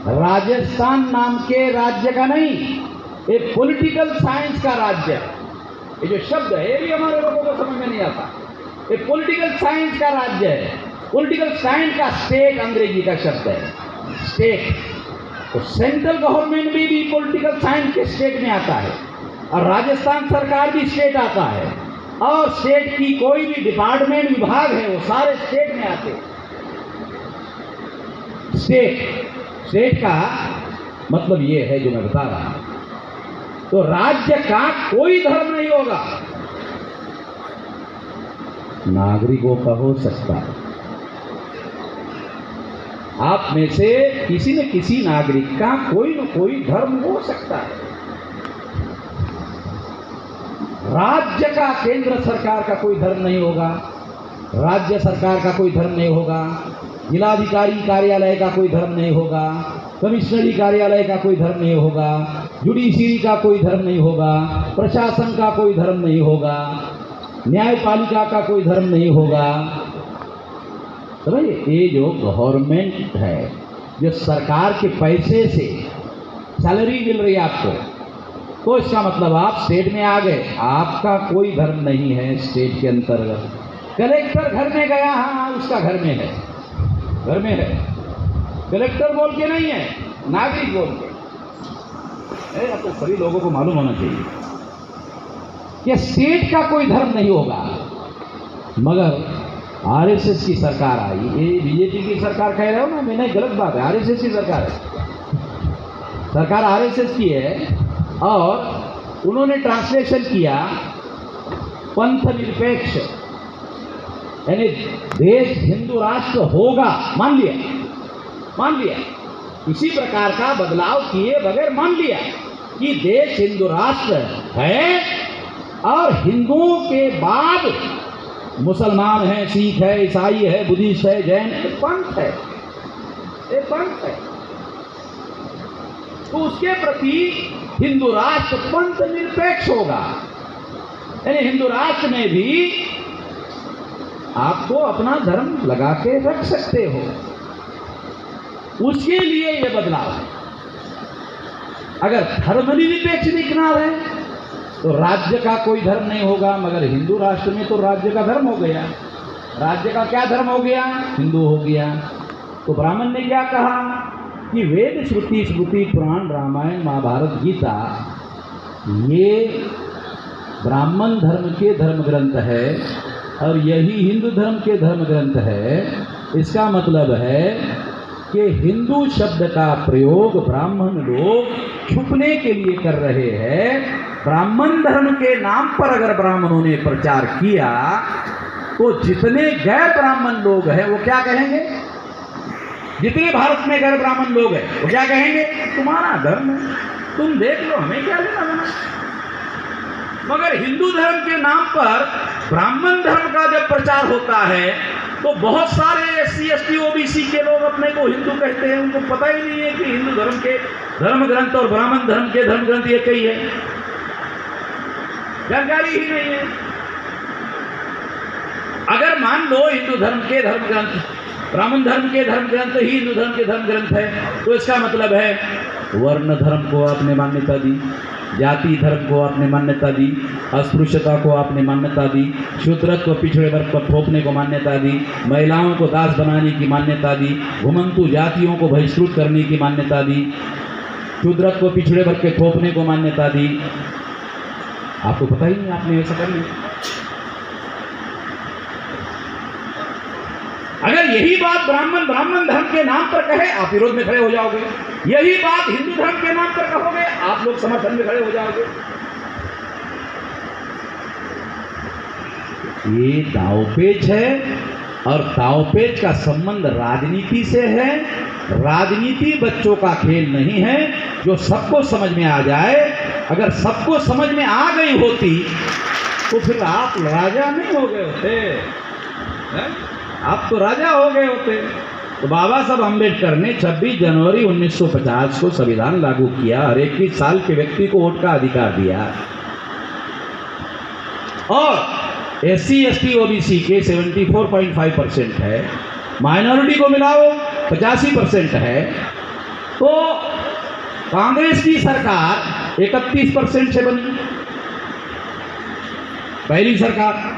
राजस्थान नाम के राज्य का नहीं, एक पॉलिटिकल साइंस का राज्य है। ये जो शब्द है ये भी हमारे लोगों को समझ में नहीं आता। ये पॉलिटिकल साइंस का राज्य है। पॉलिटिकल साइंस का स्टेट अंग्रेजी का शब्द है, स्टेट। तो सेंट्रल गवर्नमेंट भी पॉलिटिकल साइंस के स्टेट में आता है, और राजस्थान सरकार भी स्टेट आता है, और स्टेट की कोई भी डिपार्टमेंट विभाग है वो सारे स्टेट में आते हैं। स्टेट का मतलब ये है जो मैं बता रहा हूं। तो राज्य का कोई धर्म नहीं होगा, नागरिकों का हो सकता है। आप में से किसी न किसी नागरिक का कोई न कोई धर्म हो सकता है। राज्य का, केंद्र सरकार का कोई धर्म नहीं होगा, राज्य सरकार का कोई धर्म नहीं होगा, जिलाधिकारी कार्यालय का कोई धर्म नहीं होगा, कमिश्नरी कार्यालय का कोई धर्म नहीं होगा, जुडिशरी का कोई धर्म नहीं होगा, प्रशासन का कोई धर्म नहीं होगा, न्यायपालिका का कोई धर्म नहीं होगा। तो ये जो गवर्नमेंट है, जो सरकार के पैसे से सैलरी मिल रही है आपको, तो इसका मतलब आप स्टेट में आ गए, आपका कोई धर्म नहीं है स्टेट के अंतर्गत। कलेक्टर घर में गया, हाँ उसका घर में है, घर में है, कलेक्टर बोल के नहीं है, नागरिक बोल के। अब तो सभी लोगों को मालूम होना चाहिए कि स्टेट का कोई धर्म नहीं होगा। मगर आरएसएस की सरकार आई, ये बीजेपी की सरकार कह रहे हो ना, मैंने गलत बात है, आरएसएस की सरकार है, सरकार आरएसएस की है, और उन्होंने ट्रांसलेशन किया पंथ निरपेक्ष, यानी देश हिंदू राष्ट्र होगा, मान लिया, इसी प्रकार का बदलाव किए बगैर मान लिया कि देश हिंदू राष्ट्र है, और हिंदुओं के बाद मुसलमान है, सिख है, ईसाई है, बुद्धिस्ट है, जैन है, पंथ है, ये पंथ है। तो उसके प्रति हिंदू राष्ट्र पंथ निरपेक्ष होगा, यानी हिंदू राष्ट्र में भी आपको अपना धर्म लगा के रख सकते हो। उसके लिए यह बदलाव है। अगर धर्मनिरपेक्ष दिखना है तो राज्य का कोई धर्म नहीं होगा, मगर हिंदू राष्ट्र में तो राज्य का धर्म हो गया। राज्य का क्या धर्म हो गया? हिंदू हो गया। तो ब्राह्मण ने क्या कहा कि वेद, श्रुति, स्मृति, पुराण, रामायण, महाभारत, गीता ये ब्राह्मण धर्म के धर्म ग्रंथ है और यही हिंदू धर्म के धर्म ग्रंथ है। इसका मतलब है कि हिंदू शब्द का प्रयोग ब्राह्मण लोग छुपने के लिए कर रहे हैं। ब्राह्मण धर्म के नाम पर अगर ब्राह्मणों ने प्रचार किया तो जितने गैर ब्राह्मण लोग हैं वो क्या कहेंगे? जितने भारत में गैर ब्राह्मण लोग हैं वो क्या कहेंगे? तुम्हारा धर्म है, तुम देख लो, हमें क्या लेना देना। मगर हिंदू धर्म के नाम पर ब्राह्मण धर्म का जब प्रचार होता है तो बहुत सारे SC, ST, OBC के लोग अपने को हिंदू कहते हैं। उनको पता ही नहीं है कि हिंदू धर्म के धर्म ग्रंथ और ब्राह्मण धर्म के धर्म ग्रंथ एक ही है, जानकारी ही नहीं है। अगर मान लो हिंदू धर्म के धर्म ग्रंथ, ब्राह्मण धर्म के धर्म ग्रंथ ही हिंदू धर्म के धर्म ग्रंथ है, तो इसका मतलब है वर्ण धर्म को आपने मान्यता दी, जाति धर्म को आपने मान्यता दी, अस्पृश्यता को आपने मान्यता दी, शूद्रत्व पिछड़े वर्ग को थोपने को मान्यता दी, महिलाओं को दास बनाने की मान्यता दी, घुमंतु जातियों को बहिष्कृत करने की मान्यता दी, शूद्रत्व पिछड़े वर्ग के थोपने को मान्यता दी। आपको पता ही नहीं, आपने ऐसा कर लिया। अगर यही बात ब्राह्मण धर्म के नाम पर कहे, आप विरोध में खड़े हो जाओगे। यही बात हिंदू धर्म के नाम पर कहोगे, आप लोग समर्थन में खड़े हो जाओगे। ये दांवपेच है, और दांवपेच का संबंध राजनीति से है। राजनीति बच्चों का खेल नहीं है जो सबको समझ में आ जाए। अगर सबको समझ में आ गई होती तो फिर आप राजा नहीं हो गए होते है? आप तो राजा हो गए होते। तो बाबा साहब अम्बेडकर ने 26 जनवरी 1950 को संविधान लागू किया, हर 21 साल के व्यक्ति को वोट का अधिकार दिया, और SC, ST, OBC के 74.5% है, माइनॉरिटी को मिलाओ 85% है, तो कांग्रेस की सरकार 31% से बनी, पहली सरकार।